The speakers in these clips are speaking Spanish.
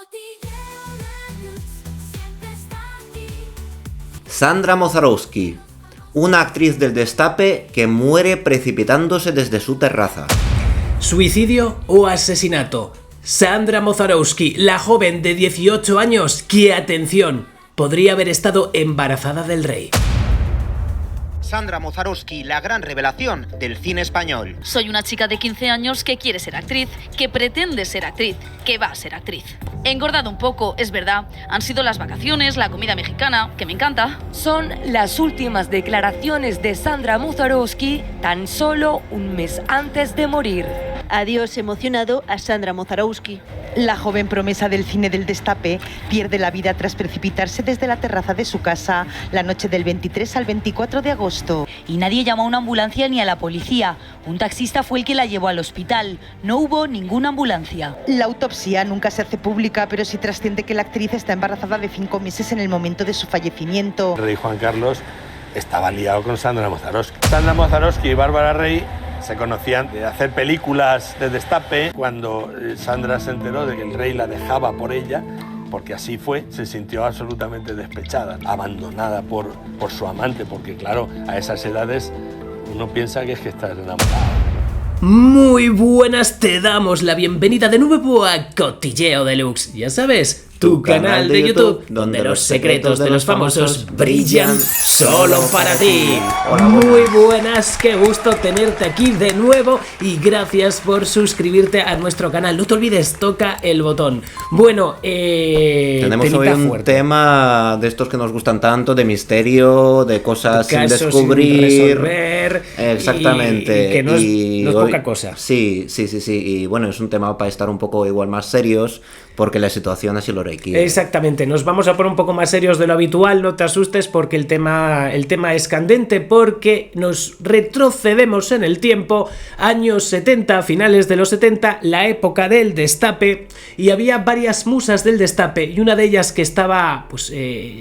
Cotilleo Deluxe siempre está aquí. Sandra Moszarowski, una actriz del Destape que muere precipitándose desde su terraza. ¿Suicidio o asesinato? Sandra Moszarowski, la joven de 18 años que, atención, podría haber estado embarazada del rey. Sandra Moszarowski, la gran revelación del cine español. Soy una chica de 15 años que quiere ser actriz, que pretende ser actriz, que va a ser actriz. He engordado un poco, es verdad. Han sido las vacaciones, la comida mexicana, que me encanta. Son las últimas declaraciones de Sandra Moszarowski tan solo un mes antes de morir. Adiós emocionado a Sandra Moszarowski. La joven promesa del cine del Destape pierde la vida tras precipitarse desde la terraza de su casa la noche del 23 al 24 de agosto. Y nadie llamó a una ambulancia ni a la policía. Un taxista fue el que la llevó al hospital. No hubo ninguna ambulancia. La autopsia nunca se hace pública, pero sí trasciende que la actriz está embarazada de 5 meses en el momento de su fallecimiento. El rey Juan Carlos estaba liado con Sandra Moszarowski. Sandra Moszarowski y Bárbara Rey se conocían de hacer películas de Destape. Cuando Sandra se enteró de que el rey la dejaba por ella, porque así fue, se sintió absolutamente despechada, abandonada por su amante, porque claro, a esas edades uno piensa que es que estás enamorado. Muy buenas, te damos la bienvenida de nuevo a Cotilleo Deluxe. Ya sabes, tu canal de YouTube, donde los secretos de los famosos brillan solo para ti. Muy buenas, qué gusto tenerte aquí de nuevo y gracias por suscribirte a nuestro canal. No te olvides, toca el botón. Bueno, tenemos hoy un tema de estos que nos gustan tanto, de misterio, de cosas sin descubrir, sin resolver. Exactamente. Y que no es poca cosa. Sí. Y bueno, es un tema para estar un poco igual más serios, porque la situación así lo requiere. Exactamente, nos vamos a poner un poco más serios de lo habitual, no te asustes porque el tema es candente, porque nos retrocedemos en el tiempo, años 70, finales de los 70, la época del Destape, y había varias musas del Destape, y una de ellas que estaba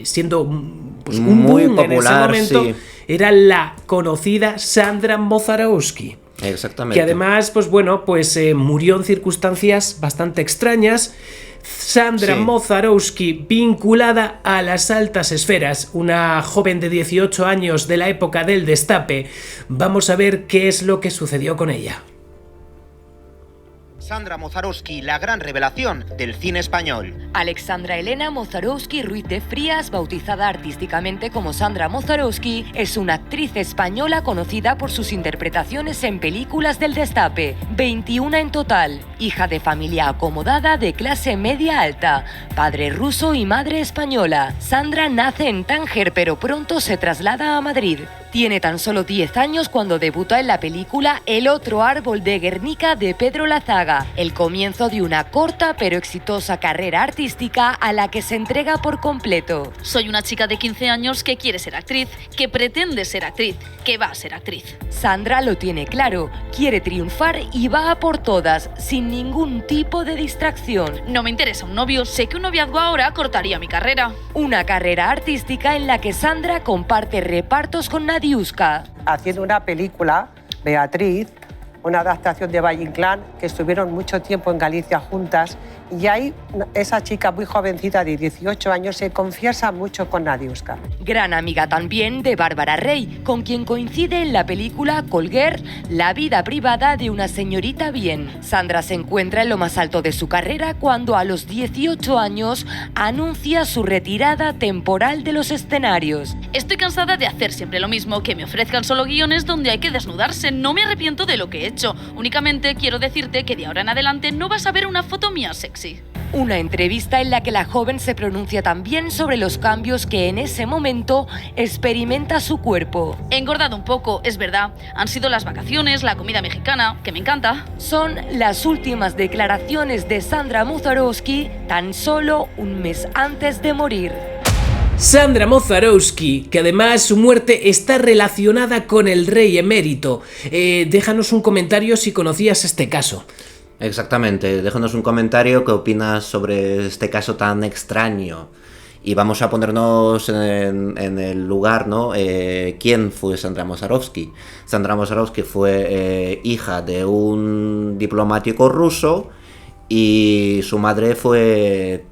siendo un muy boom popular, en ese momento, sí, era la conocida Sandra Moszarowski. Exactamente. Que además, murió en circunstancias bastante extrañas. Sandra Moszarowski, vinculada a las altas esferas, una joven de 18 años de la época del Destape. Vamos a ver qué es lo que sucedió con ella. Sandra Moszarowski, la gran revelación del cine español. Alexandra Elena Moszarowski Ruiz de Frías, bautizada artísticamente como Sandra Moszarowski, es una actriz española conocida por sus interpretaciones en películas del Destape, 21 en total. Hija de familia acomodada de clase media alta, padre ruso y madre española. Sandra nace en Tánger, pero pronto se traslada a Madrid. Tiene tan solo 10 años cuando debuta en la película El otro árbol de Guernica de Pedro Lazaga, el comienzo de una corta pero exitosa carrera artística a la que se entrega por completo. Soy una chica de 15 años que quiere ser actriz, que pretende ser actriz, que va a ser actriz. Sandra lo tiene claro, quiere triunfar y va a por todas, sin ningún tipo de distracción. No me interesa un novio, sé que un noviazgo ahora cortaría mi carrera. Una carrera artística en la que Sandra comparte repartos con Nadiuska. Haciendo una película, Beatriz, una adaptación de Valle Inclán, que estuvieron mucho tiempo en Galicia juntas, y ahí esa chica muy jovencita de 18 años se confiesa mucho con Nadiuska. Gran amiga también de Bárbara Rey, con quien coincide en la película Colguer, la vida privada de una señorita bien. Sandra se encuentra en lo más alto de su carrera cuando a los 18 años anuncia su retirada temporal de los escenarios. Estoy cansada de hacer siempre lo mismo, que me ofrezcan solo guiones donde hay que desnudarse. No me arrepiento de lo que he hecho. Únicamente quiero decirte que de ahora en adelante no vas a ver una foto mía sexy. Una entrevista en la que la joven se pronuncia también sobre los cambios que en ese momento experimenta su cuerpo. He engordado un poco, es verdad. Han sido las vacaciones, la comida mexicana, que me encanta. Son las últimas declaraciones de Sandra Moszarowski tan solo un mes antes de morir. Sandra Moszarowski, que además su muerte está relacionada con el rey emérito. Déjanos un comentario si conocías este caso. Exactamente, déjanos un comentario qué opinas sobre este caso tan extraño. Y vamos a ponernos en el lugar, ¿no? ¿Quién fue Sandra Moszarowski? Sandra Moszarowski fue hija de un diplomático ruso y su madre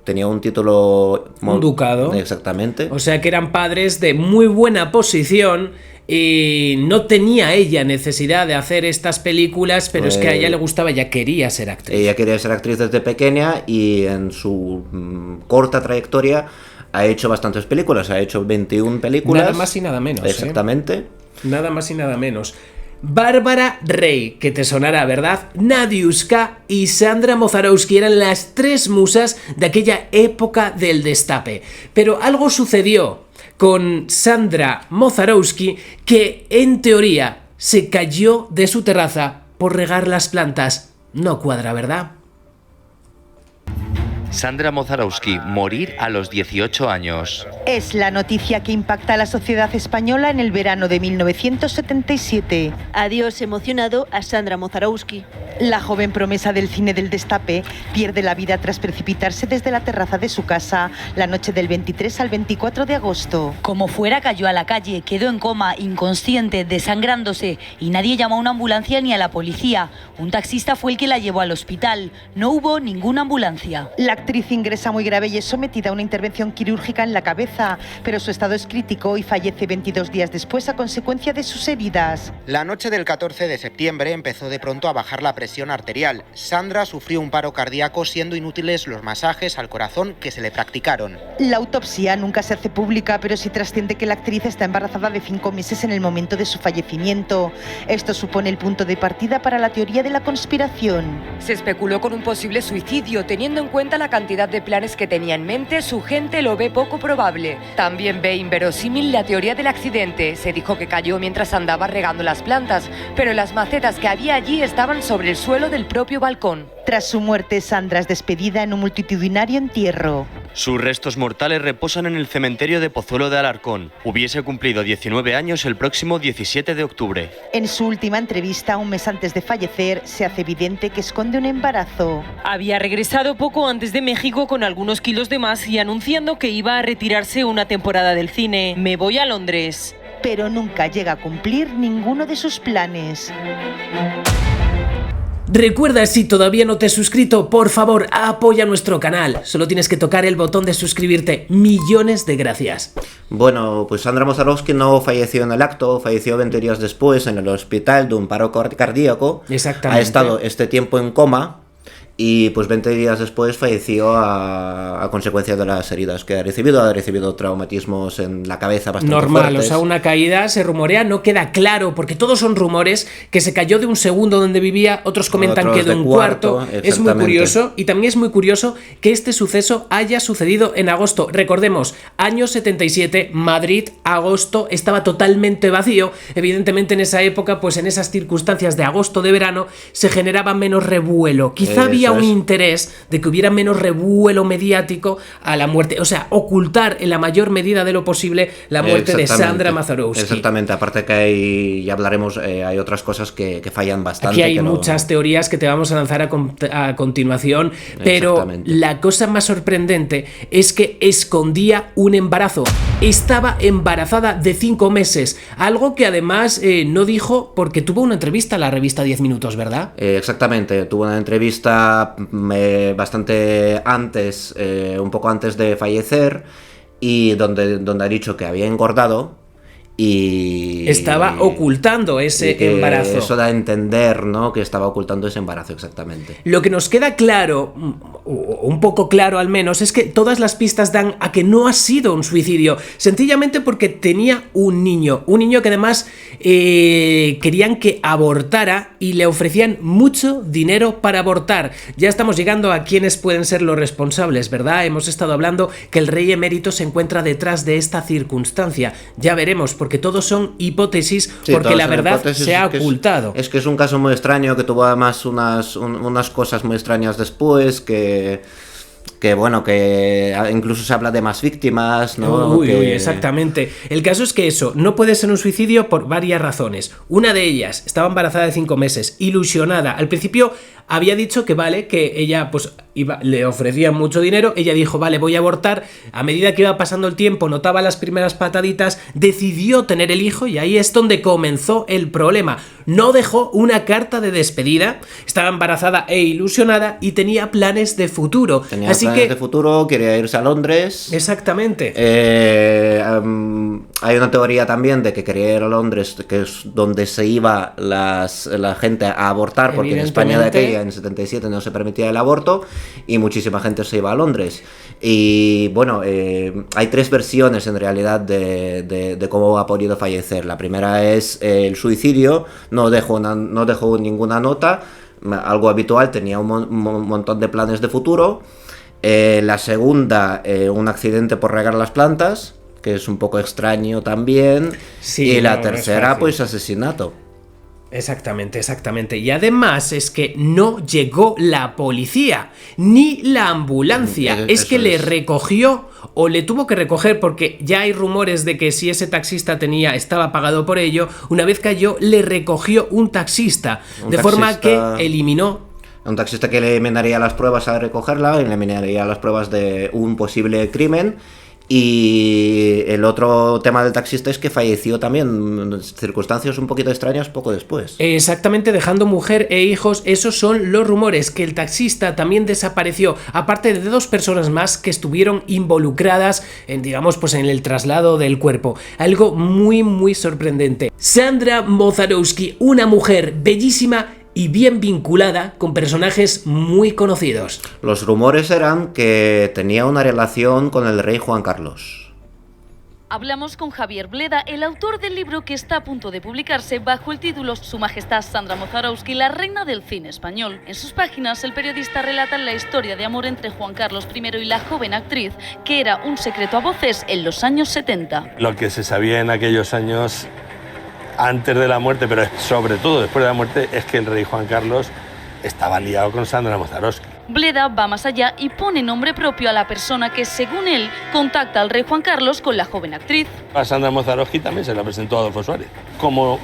tenía un título... Un ducado. Exactamente. O sea que eran padres de muy buena posición y no tenía ella necesidad de hacer estas películas, pero es que a ella le gustaba, ella quería ser actriz. Ella quería ser actriz desde pequeña y en su corta trayectoria ha hecho bastantes películas, ha hecho 21 películas. Nada más y nada menos. Exactamente. Nada más y nada menos. Bárbara Rey, que te sonará, ¿verdad? Nadiuska y Sandra Moszarowski eran las tres musas de aquella época del destape. Pero algo sucedió con Sandra Moszarowski que, en teoría, se cayó de su terraza por regar las plantas. No cuadra, ¿verdad? Sandra Moszarowski, morir a los 18 años. Es la noticia que impacta a la sociedad española en el verano de 1977. Adiós emocionado a Sandra Moszarowski. La joven promesa del cine del destape pierde la vida tras precipitarse desde la terraza de su casa la noche del 23 al 24 de agosto. Como fuera, cayó a la calle, quedó en coma, inconsciente, desangrándose y nadie llamó a una ambulancia ni a la policía. Un taxista fue el que la llevó al hospital. No hubo ninguna ambulancia. La actriz ingresa muy grave y es sometida a una intervención quirúrgica en la cabeza, pero su estado es crítico y fallece 22 días después a consecuencia de sus heridas. La noche del 14 de septiembre empezó de pronto a bajar la presión arterial. Sandra sufrió un paro cardíaco, siendo inútiles los masajes al corazón que se le practicaron. La autopsia nunca se hace pública, pero sí trasciende que la actriz está embarazada de 5 meses en el momento de su fallecimiento. Esto supone el punto de partida para la teoría de la conspiración. Se especuló con un posible suicidio, teniendo en cuenta la cantidad de planes que tenía en mente. Su gente lo ve poco probable. También ve inverosímil la teoría del accidente. Se dijo que cayó mientras andaba regando las plantas, pero las macetas que había allí estaban sobre el suelo del propio balcón. Tras su muerte, Sandra es despedida en un multitudinario entierro. Sus restos mortales reposan en el cementerio de Pozuelo de Alarcón. Hubiese cumplido 19 años el próximo 17 de octubre. En su última entrevista, un mes antes de fallecer, se hace evidente que esconde un embarazo. Había regresado poco antes de México con algunos kilos de más y anunciando que iba a retirarse una temporada del cine. Me voy a Londres. Pero nunca llega a cumplir ninguno de sus planes. Recuerda, si todavía no te has suscrito, por favor, apoya nuestro canal. Solo tienes que tocar el botón de suscribirte. Millones de gracias. Bueno, pues Sandra Moszarowski no falleció en el acto, falleció 20 días después en el hospital de un paro cardíaco. Exactamente. Ha estado este tiempo en coma y pues 20 días después falleció a consecuencia de las heridas que ha recibido. Ha recibido traumatismos en la cabeza bastante normal, fuertes. O sea, una caída, se rumorea, no queda claro, porque todos son rumores, que se cayó de un segundo donde vivía, otros comentan que de un cuarto. Es muy curioso, y también es muy curioso que este suceso haya sucedido en agosto. Recordemos, año 77, Madrid, agosto, estaba totalmente vacío. Evidentemente en esa época, pues en esas circunstancias de agosto, de verano, se generaba menos revuelo. Quizá había un interés de que hubiera menos revuelo mediático a la muerte, o sea, ocultar en la mayor medida de lo posible la muerte de Sandra Moszarowski. Exactamente, aparte que hay, ya hablaremos, hay otras cosas que fallan bastante. Aquí hay muchas teorías que te vamos a lanzar a continuación, pero la cosa más sorprendente es que escondía un embarazo. Estaba embarazada de 5 meses, algo que además no dijo porque tuvo una entrevista a la revista 10 Minutos, ¿verdad? Exactamente, tuvo una entrevista bastante antes, un poco antes de fallecer, y donde ha dicho que había engordado y estaba ocultando ese embarazo. Eso da a entender, ¿no?, que estaba ocultando ese embarazo, exactamente. Lo que nos queda claro, un poco claro al menos, es que todas las pistas dan a que no ha sido un suicidio, sencillamente porque tenía un niño que además querían que abortara y le ofrecían mucho dinero para abortar. Ya estamos llegando a quiénes pueden ser los responsables, ¿verdad? Hemos estado hablando que el rey emérito se encuentra detrás de esta circunstancia. Ya veremos, porque todos son hipótesis, sí, porque la verdad se ha ocultado. Es que es un caso muy extraño, que tuvo además unas cosas muy extrañas después, que bueno, que incluso se habla de más víctimas, ¿no? Uy, exactamente. El caso es que eso no puede ser un suicidio por varias razones. Una de ellas, estaba embarazada de 5 meses, ilusionada. Al principio había dicho que vale, que ella pues le ofrecía mucho dinero, ella dijo vale, voy a abortar. A medida que iba pasando el tiempo, notaba las primeras pataditas, decidió tener el hijo y ahí es donde comenzó el problema. No dejó una carta de despedida, estaba embarazada e ilusionada y tenía planes de futuro. Tenía planes de futuro, quería irse a Londres. Exactamente. Hay una teoría también de que quería ir a Londres, que es donde se iba la gente a abortar, porque en España de aquella, en el 77, no se permitía el aborto y muchísima gente se iba a Londres. Y bueno, hay 3 versiones en realidad de cómo ha podido fallecer. La primera es el suicidio, no dejó ninguna nota, algo habitual, tenía un montón de planes de futuro. La segunda, un accidente por regar las plantas, que es un poco extraño también. Sí, y la tercera, pues asesinato. Exactamente. Y además es que no llegó la policía, ni la ambulancia. Es que le recogió, o le tuvo que recoger, porque ya hay rumores de que si ese taxista estaba pagado por ello, una vez cayó, le recogió un taxista. Forma que eliminó... Un taxista que eliminaría las pruebas al recogerla, eliminaría las pruebas de un posible crimen. Y el otro tema del taxista es que falleció también en circunstancias un poquito extrañas poco después. Exactamente, dejando mujer e hijos. Esos son los rumores, que el taxista también desapareció, aparte de 2 personas más que estuvieron involucradas en, digamos, pues en el traslado del cuerpo. Algo muy sorprendente. Sandra Mozarowski, una mujer bellísima y bien vinculada con personajes muy conocidos. Los rumores eran que tenía una relación con el rey Juan Carlos. Hablamos con Javier Bleda, el autor del libro que está a punto de publicarse bajo el título Su Majestad Sandra Mozarowski, la reina del cine español. En sus páginas, el periodista relata la historia de amor entre Juan Carlos I y la joven actriz, que era un secreto a voces en los años 70. Lo que se sabía en aquellos años, antes de la muerte, pero sobre todo después de la muerte, es que el rey Juan Carlos estaba liado con Sandra Mozarowski. Bleda va más allá y pone nombre propio a la persona que, según él, contacta al rey Juan Carlos con la joven actriz. A Sandra Mozarowski también se la presentó Adolfo Suárez. Como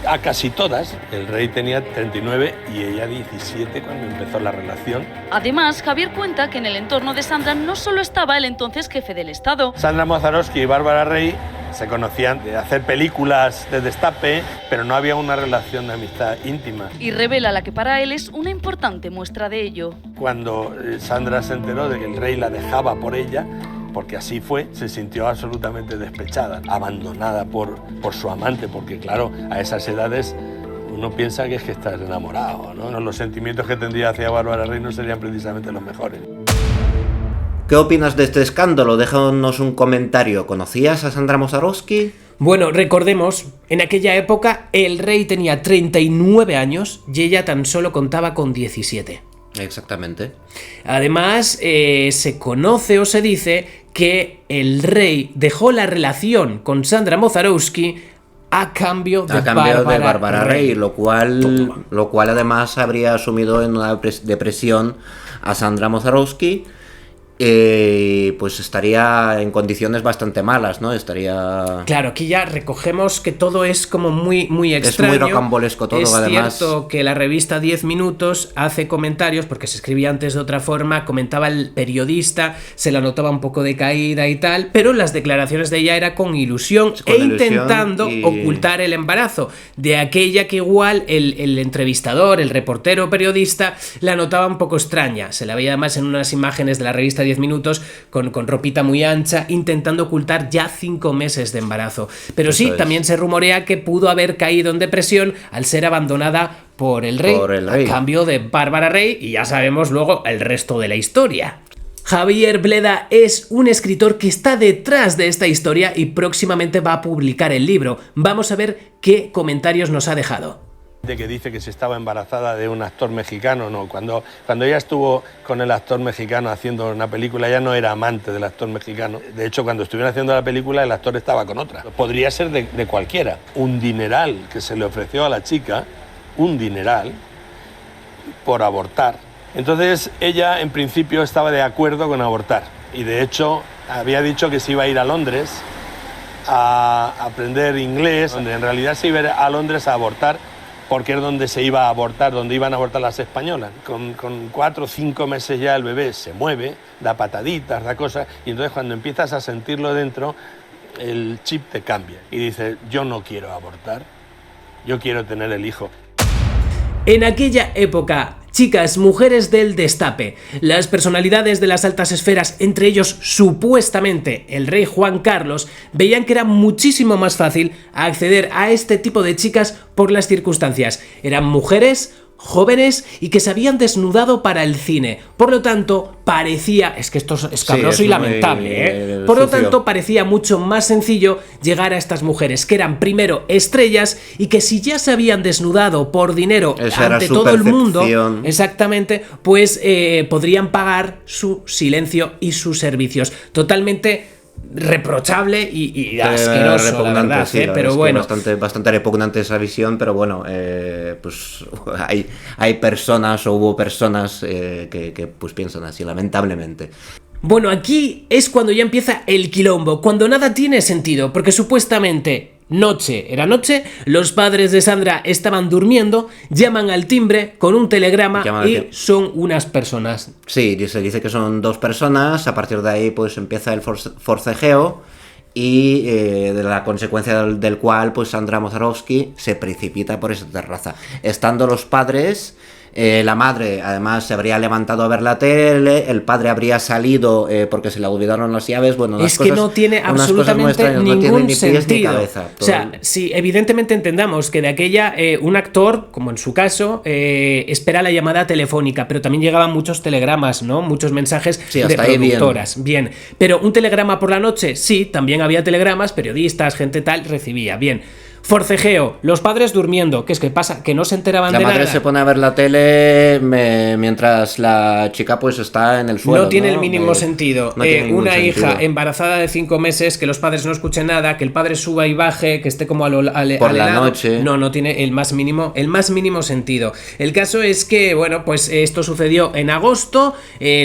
a casi todas, el rey tenía 39 y ella 17 cuando empezó la relación. Además, Javier cuenta que en el entorno de Sandra no solo estaba el entonces jefe del Estado. Sandra Mozarowski y Bárbara Rey se conocían de hacer películas de destape, pero no había una relación de amistad íntima. Y revela la que para él es una importante muestra de ello. Cuando Sandra se enteró de que el rey la dejaba por ella, porque así fue, se sintió absolutamente despechada, abandonada por su amante, porque claro, a esas edades uno piensa que es que estás enamorado, ¿no? Los sentimientos que tendría hacia Bárbara Rey no serían precisamente los mejores. ¿Qué opinas de este escándalo? Déjanos un comentario. ¿Conocías a Sandra Mozarowski? Bueno, recordemos, en aquella época el rey tenía 39 años y ella tan solo contaba con 17. Exactamente. Además, se conoce o se dice que el rey dejó la relación con Sandra Mozarowski a cambio de Bárbara Rey, lo cual además habría asumido en una depresión a Sandra Mozarowski. Pues estaría en condiciones bastante malas, ¿no? Claro, aquí ya recogemos que todo es como muy extraño. Es muy rocambolesco todo, además. Es cierto que la revista 10 Minutos hace comentarios, porque se escribía antes de otra forma, comentaba el periodista, se la notaba un poco decaída y tal, pero las declaraciones de ella era con ilusión intentando ocultar el embarazo. De aquella que igual el entrevistador, el reportero periodista, la notaba un poco extraña. Se la veía además en unas imágenes de la revista 10 Minutos con ropita muy ancha, intentando ocultar ya 5 meses de embarazo. Pero sí, también se rumorea que pudo haber caído en depresión al ser abandonada por el rey. A cambio de Bárbara Rey, y ya sabemos luego el resto de la historia. Javier Bleda es un escritor que está detrás de esta historia y próximamente va a publicar el libro. Vamos a ver qué comentarios nos ha dejado. De que dice que se estaba embarazada de un actor mexicano, no, cuando ella estuvo con el actor mexicano haciendo una película, ella no era amante del actor mexicano. De hecho, cuando estuvieron haciendo la película, el actor estaba con otra. Podría ser de cualquiera. Un dineral que se le ofreció a la chica, un dineral, por abortar. Entonces, ella en principio estaba de acuerdo con abortar. Y de hecho, había dicho que se iba a ir a Londres a aprender inglés, donde en realidad se iba a Londres a abortar porque es donde se iba a abortar, donde iban a abortar las españolas. Con 4 o 5 meses ya el bebé se mueve, da pataditas, da cosas, y entonces cuando empiezas a sentirlo dentro, el chip te cambia y dices, yo no quiero abortar, yo quiero tener el hijo. En aquella época, chicas, mujeres del destape, las personalidades de las altas esferas, entre ellos supuestamente el rey Juan Carlos, veían que era muchísimo más fácil acceder a este tipo de chicas por las circunstancias. Eran mujeres jóvenes y que se habían desnudado para el cine. Por lo tanto, parecía... Es que esto es escabroso sí, y lamentable, Por lo tanto, parecía mucho más sencillo llegar a estas mujeres, que eran primero estrellas y que si ya se habían desnudado por dinero ante todo el mundo, exactamente, pues podrían pagar su silencio y sus servicios. Totalmente reprochable y asqueroso, la verdad, sí, pero bueno, bastante repugnante esa visión, pero bueno, pues hay personas o hubo personas que pues piensan así, lamentablemente. Bueno, aquí es cuando ya empieza el quilombo, cuando nada tiene sentido, porque supuestamente era noche, los padres de Sandra estaban durmiendo, llaman al timbre con un telegrama y son unas personas. Sí, dice que son 2 personas, a partir de ahí pues empieza el forcejeo y de la consecuencia del cual pues Sandra Moszarowski se precipita por esa terraza. Estando los padres... la madre además se habría levantado a ver la tele, el padre habría salido porque se le olvidaron las llaves. Bueno, es que no tiene absolutamente ningún sentido. O sea, si evidentemente entendamos que de aquella un actor, como en su caso, espera la llamada telefónica, pero también llegaban muchos telegramas, ¿no? Muchos mensajes de productoras. Bien, pero un telegrama por la noche, sí, también había telegramas, periodistas, gente tal, recibía. Bien. Forcejeo, los padres durmiendo. ¿Qué es que pasa? Que no se enteraban de nada. La madre se pone a ver la tele mientras la chica pues está en el suelo. No tiene el mínimo sentido. Una hija embarazada de 5 meses, que los padres no escuchen nada, que el padre suba y baje, que esté como por la noche. No tiene el más mínimo sentido. El caso es que, bueno, pues esto sucedió en agosto,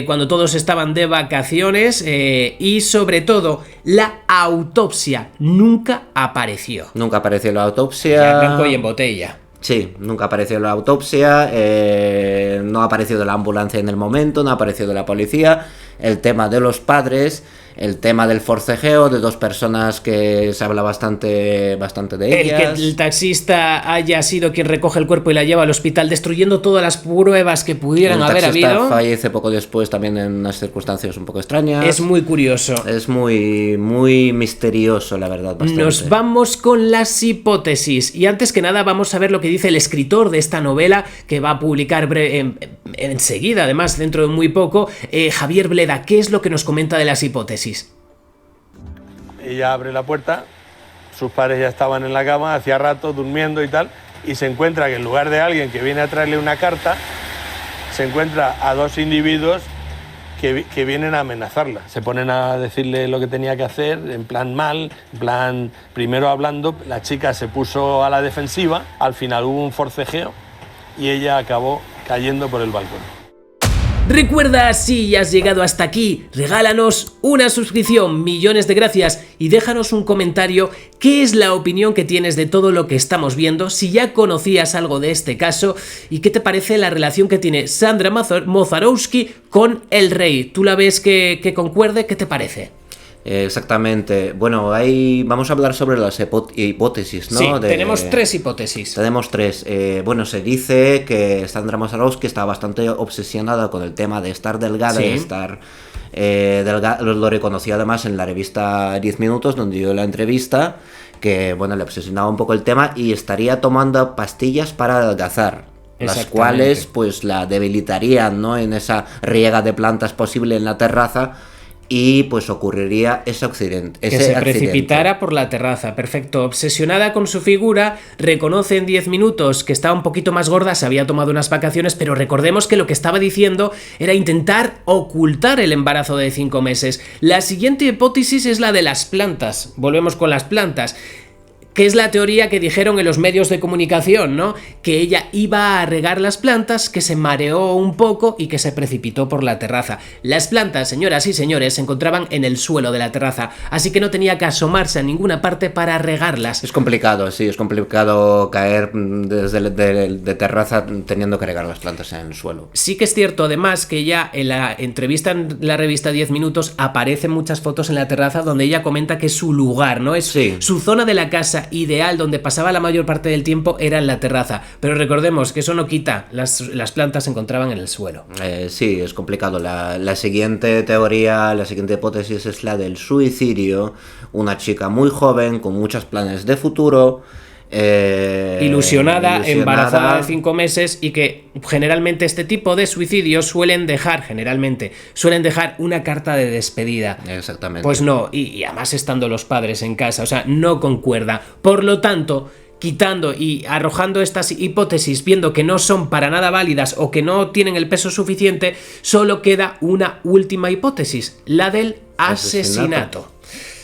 cuando todos estaban de vacaciones, y sobre todo la autopsia nunca apareció. Nunca apareció la autopsia. Ya blanco y en botella. Sí, nunca apareció la autopsia, no apareció de la ambulancia en el momento, no apareció de la policía. El tema de los padres, el tema del forcejeo de 2 personas que se habla bastante de ellas. El que el taxista haya sido quien recoge el cuerpo y la lleva al hospital, destruyendo todas las pruebas que pudieran haber habido. El taxista fallece poco después, también en unas circunstancias un poco extrañas. Es muy curioso. Es muy misterioso, la verdad. Bastante. Nos vamos con las hipótesis. Y antes que nada vamos a ver lo que dice el escritor de esta novela, que va a publicar enseguida, además, dentro de muy poco, Javier Bleda. ¿Qué es lo que nos comenta de las hipótesis? Ella abre la puerta, sus padres ya estaban en la cama, hacía rato durmiendo y tal, y se encuentra que en lugar de alguien que viene a traerle una carta, se encuentra a 2 individuos que vienen a amenazarla. Se ponen a decirle lo que tenía que hacer, en plan primero hablando, la chica se puso a la defensiva, al final hubo un forcejeo y ella acabó cayendo por el balcón. Recuerda, si has llegado hasta aquí, regálanos una suscripción, millones de gracias, y déjanos un comentario. ¿Qué es la opinión que tienes de todo lo que estamos viendo? Si ya conocías algo de este caso, y qué te parece la relación que tiene Sandra Moszarowski con el rey. ¿Tú la ves que concuerde? ¿Qué te parece? Exactamente. Bueno, vamos a hablar sobre las hipótesis, ¿no? Sí, tenemos 3 hipótesis. Tenemos 3. Bueno, se dice que Sandra Moszarowski está bastante obsesionada con el tema de estar delgada, sí. De estar delgada. Lo reconoció además en la revista 10 Minutos, donde dio la entrevista, que bueno, le obsesionaba un poco el tema y estaría tomando pastillas para adelgazar, las cuales pues la debilitarían, ¿no? En esa riega de plantas posible en la terraza. Y pues ocurriría ese accidente. Que se precipitara por la terraza, perfecto. Obsesionada con su figura, reconoce en 10 minutos que estaba un poquito más gorda, se había tomado unas vacaciones, pero recordemos que lo que estaba diciendo era intentar ocultar el embarazo de 5 meses. La siguiente hipótesis es la de las plantas. Volvemos con las plantas. que es la teoría que dijeron en los medios de comunicación, ¿no? Que ella iba a regar las plantas, que se mareó un poco y que se precipitó por la terraza. Las plantas, señoras y señores, se encontraban en el suelo de la terraza, así que no tenía que asomarse a ninguna parte para regarlas. Es complicado, sí, es complicado caer desde de terraza teniendo que regar las plantas en el suelo. Sí que es cierto, además, que ella en la entrevista en la revista 10 minutos aparecen muchas fotos en la terraza donde ella comenta que su lugar, ¿no? Es su zona de la casa ideal donde pasaba la mayor parte del tiempo era en la terraza, pero recordemos que eso no quita, las plantas se encontraban en el suelo. Sí, es complicado. La siguiente teoría, la siguiente hipótesis es la del suicidio. Una chica muy joven, con muchos planes de futuro, ilusionada, embarazada de 5 meses, y que generalmente este tipo de suicidios suelen dejar una carta de despedida. Exactamente. Pues no, y además estando los padres en casa, o sea, no concuerda. Por lo tanto, quitando y arrojando estas hipótesis, viendo que no son para nada válidas o que no tienen el peso suficiente, solo queda una última hipótesis, la del asesinato.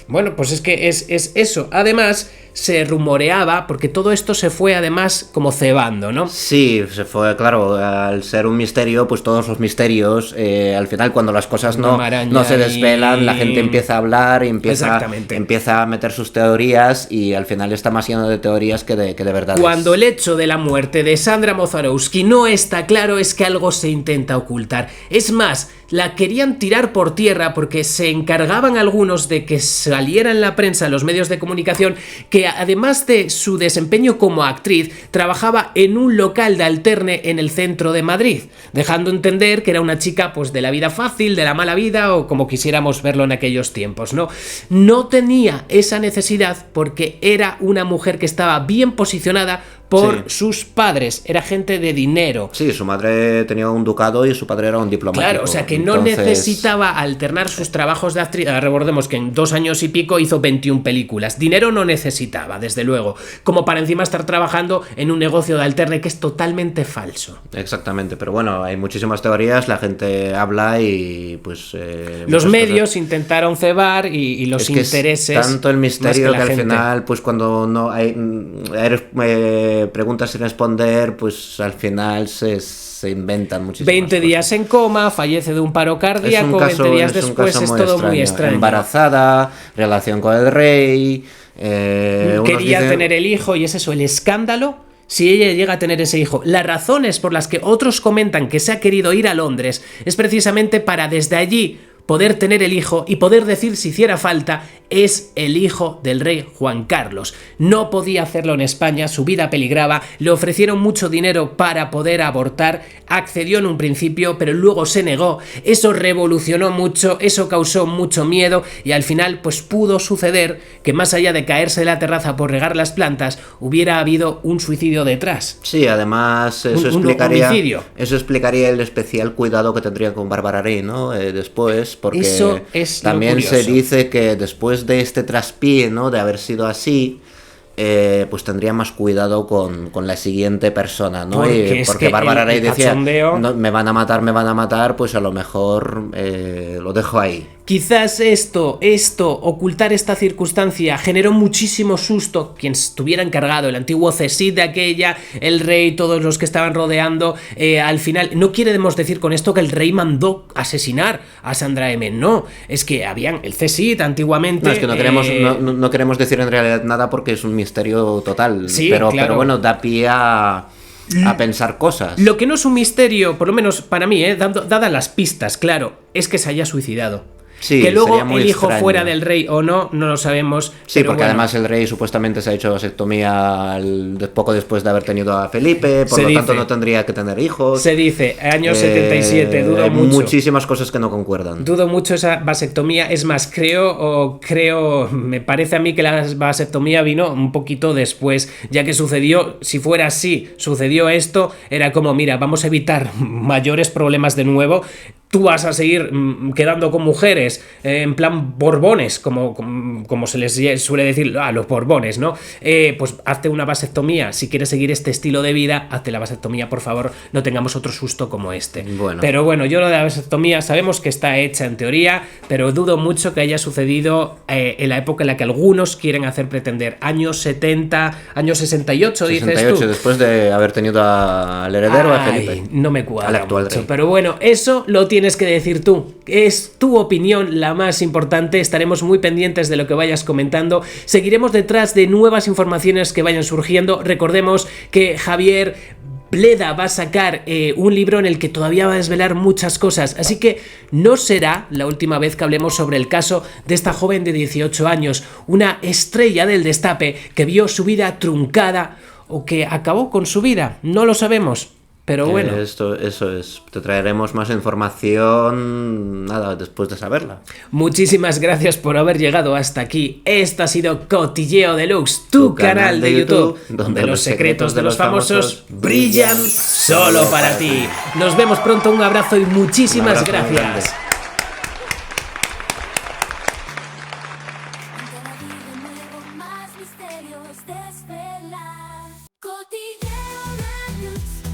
Bueno, pues es que es eso. Además, se rumoreaba, porque todo esto se fue además como cebando, ¿no? Sí, se fue, claro, al ser un misterio, pues todos los misterios, al final cuando las cosas no se desvelan, la gente empieza a hablar y empieza a meter sus teorías, y al final está más lleno de teorías que de verdades. Cuando el hecho de la muerte de Sandra Mozorowski no está claro, es que algo se intenta ocultar. Es más, la querían tirar por tierra porque se encargaban algunos de que saliera en la prensa, en los medios de comunicación, que además de su desempeño como actriz, trabajaba en un local de alterne en el centro de Madrid, dejando entender que era una chica pues de la vida fácil, de la mala vida, o como quisiéramos verlo en aquellos tiempos, ¿no? No tenía esa necesidad porque era una mujer que estaba bien posicionada por sus padres, era gente de dinero. Sí, su madre tenía un ducado y su padre era un diplomático. Claro, o sea que no necesitaba alternar sus trabajos de actriz. Recordemos que en 2 años y pico hizo 21 películas. Dinero no necesitaba, desde luego, como para encima estar trabajando en un negocio de alterne que es totalmente falso. Exactamente, pero bueno, hay muchísimas teorías, la gente habla y pues... los medios intentaron cebar y los intereses... Es tanto el misterio que al final, pues cuando no hay... preguntas sin responder, pues al final se inventan muchísimas 20 cosas. días en coma, fallece de un paro cardíaco, 20 días después es todo muy extraño. Embarazada, relación con el rey... quería tener el hijo, y es eso, el escándalo. Si ella llega a tener ese hijo, las razones por las que otros comentan que se ha querido ir a Londres es precisamente para desde allí poder tener el hijo y poder decir, si hiciera falta, es el hijo del rey Juan Carlos. No podía hacerlo en España, su vida peligraba, le ofrecieron mucho dinero para poder abortar, accedió en un principio, pero luego se negó. Eso revolucionó mucho, eso causó mucho miedo, y al final pues pudo suceder que, más allá de caerse de la terraza por regar las plantas, hubiera habido un suicidio detrás. Sí, además eso explicaría el especial cuidado que tendría con Bárbara Rey, ¿no? Después, porque eso es también se dice que después de este traspié, ¿no? De haber sido así, pues tendría más cuidado con la siguiente persona, ¿no? Porque Bárbara Rey decía, no, me van a matar, pues a lo mejor lo dejo ahí. Quizás esto, ocultar esta circunstancia generó muchísimo susto. Quien estuviera encargado, el antiguo Cecid de aquella, el rey, todos los que estaban rodeando, al final, no queremos decir con esto que el rey mandó asesinar a Sandra M. No, es que habían el Cecid antiguamente... No, es que no queremos decir en realidad nada porque es un misterio total, sí, pero claro. Pero bueno, da pie a pensar cosas. Lo que no es un misterio, por lo menos para mí, dadas las pistas, claro, es que se haya suicidado. Sí, que luego el hijo extraño. Fuera del rey o no lo sabemos. Sí, porque además el rey supuestamente se ha hecho vasectomía poco después de haber tenido a Felipe, por lo tanto no tendría que tener hijos. Se dice, año 77, dudo mucho. Muchísimas cosas que no concuerdan. Dudo mucho esa vasectomía, es más, creo, me parece a mí que la vasectomía vino un poquito después, ya que sucedió, si fuera así, sucedió esto, era como, mira, vamos a evitar mayores problemas de nuevo. Tú vas a seguir quedando con mujeres mujeres, en plan borbones, como se les suele decir a los borbones, ¿no? Pues hazte una vasectomía. Si quieres seguir este estilo de vida, hazte la vasectomía, por favor, no tengamos otro susto como este. Pero bueno, yo lo de la vasectomía sabemos que está hecha en teoría, pero dudo mucho que haya sucedido en la época en la que algunos quieren hacer pretender. Años 70, años 68, dices tú. Después de haber tenido al heredero, a Felipe. No me cuadra al actual mucho, rey. pero bueno, eso lo tienes que decir tú. Es tu opinión la más importante. Estaremos muy pendientes de lo que vayas comentando. Seguiremos detrás de nuevas informaciones que vayan surgiendo. Recordemos que Javier Bleda va a sacar un libro en el que todavía va a desvelar muchas cosas, así que no será la última vez que hablemos sobre el caso de esta joven de 18 años, una estrella del destape que vio su vida truncada o que acabó con su vida, no lo sabemos. Pero bueno. Eso es. Te traeremos más información después de saberla. Muchísimas gracias por haber llegado hasta aquí. Esto ha sido Cotilleo Deluxe, tu canal de YouTube, donde los secretos de los famosos brillan solo para ti. Nos vemos pronto, un abrazo y muchísimas gracias. Más misterios desvelar. Cotilleo Deluxe.